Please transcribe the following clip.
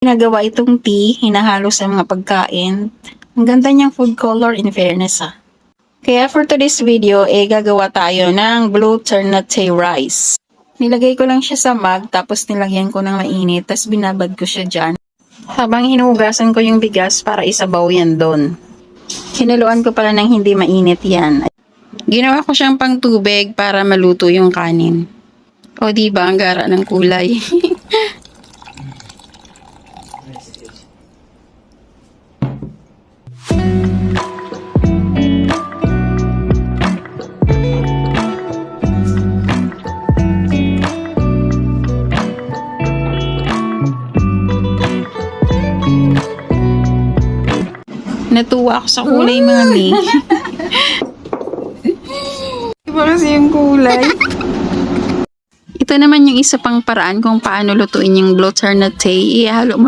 Ginagawa itong tea, hinahalo sa mga pagkain. Ang ganda niyang food color in fairness ha. Kaya for today's video, gagawa tayo ng blue ternate rice. Nilagay ko lang siya sa mug, tapos nilagyan ko ng mainit, tapos binabad ko siya dyan. Habang hinuhugasan ko yung bigas para isabaw yan doon. Hinaluan ko pala ng hindi mainit yan. Ginawa ko siyang pang tubig para maluto yung kanin. O diba, ang gara ng kulay. Natuwa ako sa kulay, mami. Iba kasi yung kulay. Ito naman yung isa pang paraan kung paano lutuin yung blue ternate. Ihalo mo